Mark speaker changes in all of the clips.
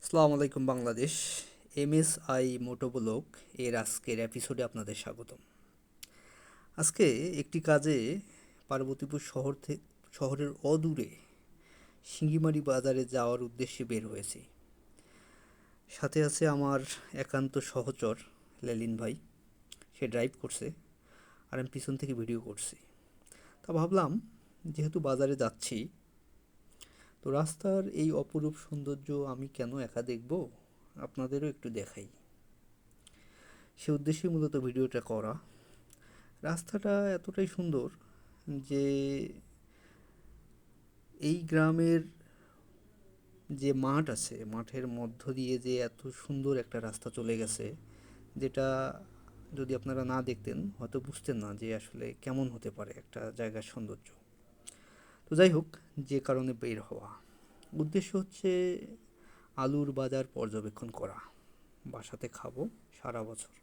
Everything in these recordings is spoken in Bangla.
Speaker 1: আসসালামু আলাইকুম বাংলাদেশ। এমএসআই মোটোব্লগ এর আজকের এপিসোডে আপনাদের স্বাগতম। আজকে একটি কাজে পার্বতীপুর শহরের অদূরে সিঙ্গিমারি বাজারে যাওয়ার উদ্দেশ্যে বের হয়েছি। সাথে আছে আমার একান্ত সহচর লেলিন ভাই। সে ড্রাইভ করছে আর আমি পিছন থেকে ভিডিও করছি। তা ভাবলাম, যেহেতু বাজারে যাচ্ছি, তো রাস্তার এই অপরূপ সৌন্দর্য আমি কেন একা দেখব, আপনাদেরও একটু দেখাই। সে উদ্দেশ্যে মূলত ভিডিওটা করা। রাস্তাটা এতটাই সুন্দর যে এই গ্রামের যে মাঠ আছে, মাঠের মধ্য দিয়ে যে এত সুন্দর একটা রাস্তা চলে গেছে, যেটা যদি আপনারা না দেখতেন হয়তো বুঝতেন না যে আসলে কেমন হতে পারে একটা জায়গার সৌন্দর্য। তো যাই হোক, যে কারণে বের হওয়া, উদ্দেশ্য হচ্ছে আলুর বাজার পর্যবেক্ষণ করা। বাসাতে খাবো সারা বছর,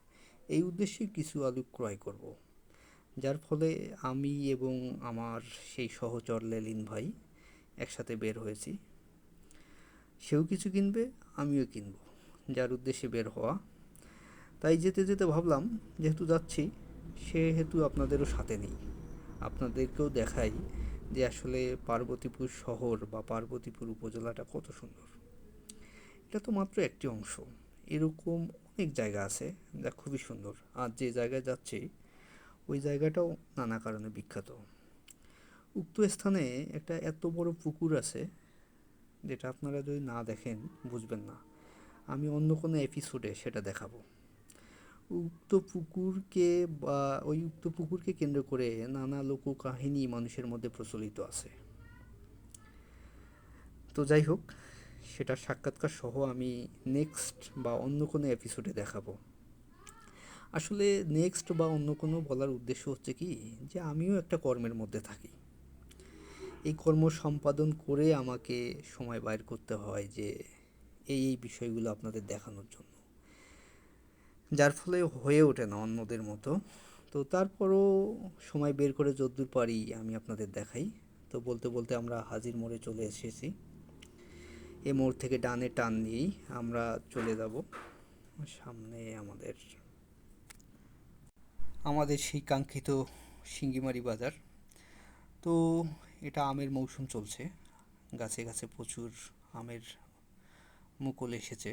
Speaker 1: এই উদ্দেশ্যে কিছু আলু ক্রয় করব। যার ফলে আমি এবং আমার সেই সহচর লেলিন ভাই একসাথে বের হয়েছি। সেও কিছু কিনবে, আমিও কিনব, যার উদ্দেশ্যে বের হওয়া। তাই যেতে যেতে ভাবলাম, যেহেতু যাচ্ছি সেহেতু আপনাদেরও সাথে নিই, আপনাদেরকেও দেখাই যে আসলে পার্বতীপুর শহর বা পার্বতীপুর উপজেলাটা কত সুন্দর। এটা তো মাত্র একটি অংশ, এরকম অনেক জায়গা আছে যা খুবই সুন্দর। আর যে জায়গায় যাচ্ছি ওই জায়গাটাও নানা কারণে বিখ্যাত। উক্ত স্থানে একটা এত বড় পুকুর আছে, যেটা আপনারা যদি না দেখেন বুঝবেন না। আমি অন্য কোনো এপিসোডে সেটা দেখাবো। উক্ত পুকুরকে বা উক্ত পুকুরকে কেন্দ্র করে নানা লোককাহিনী মানুষের মধ্যে প্রচলিত আছে। তো যাই হোক, সেটার সাক্ষাৎকার সহ আমি নেক্সট বা অন্য কোনো এপিসোডে দেখাবো। আসলে নেক্সট বা অন্য কোনো বলার উদ্দেশ্য হচ্ছে কি, যে আমিও একটা কর্মের মধ্যে থাকি। এই কর্ম সম্পাদন করে আমাকে সময় বাইর করতে হয় যে এই বিষয়গুলো আপনাদের দেখানোর জন্য, যার ফলে হয়ে ওঠে না অন্যদের মতো। তো তারপরও সময় বের করে যতদূর পারি আমি আপনাদের দেখাই। তো বলতে বলতে আমরা হাজির মোড়ে চলে এসেছি। এই মোড় থেকে ডানে টান নিয়েই আমরা চলে যাব সামনে আমাদের আমাদের সেই কাঙ্ক্ষিত সিঙ্গিমারি বাজার। তো এটা আমের মৌসুম চলছে, গাছে গাছে প্রচুর আমের মুকুল এসেছে।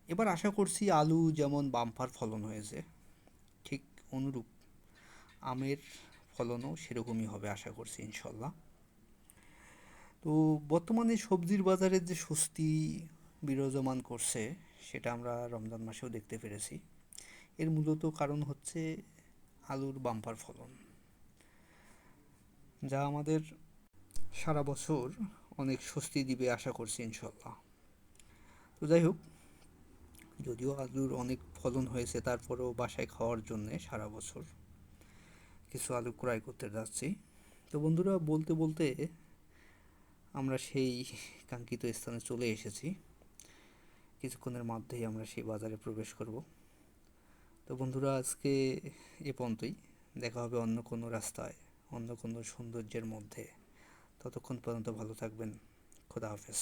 Speaker 1: এবার আশা করছি আলু যেমন বাম্পার ফলন হয়েছে, ঠিক অনুরূপ আমের ফলনও সেরকমই হবে আশা করছি ইনশাল্লাহ। তো বর্তমানে সবজির বাজারে যে স্বস্তি বিরাজমান করছে, সেটা আমরা রমজান মাসেও দেখতে পেরেছি। এর মূলত কারণ হচ্ছে আলুর বাম্পার ফলন, যা আমাদের সারা বছর অনেক স্বস্তি দিবে আশা করছি ইনশাল্লাহ। তো যাই হোক, যদিও আলুর অনেক ফলন হয়েছে, তারপরেও বাসায় খাওয়ার জন্যে সারা বছর কিছু আলু ক্রয় করতে যাচ্ছি। তো বন্ধুরা, বলতে বলতে আমরা সেই কাঙ্ক্ষিত স্থানে চলে এসেছি। কিছুক্ষণের মধ্যেই আমরা সেই বাজারে প্রবেশ করব। তো বন্ধুরা, আজকে এ পর্যন্তই। দেখা হবে অন্য কোনো রাস্তায়, অন্য কোনো সৌন্দর্যের মধ্যে। ততক্ষণ পর্যন্ত ভালো থাকবেন। খোদা হাফেজ।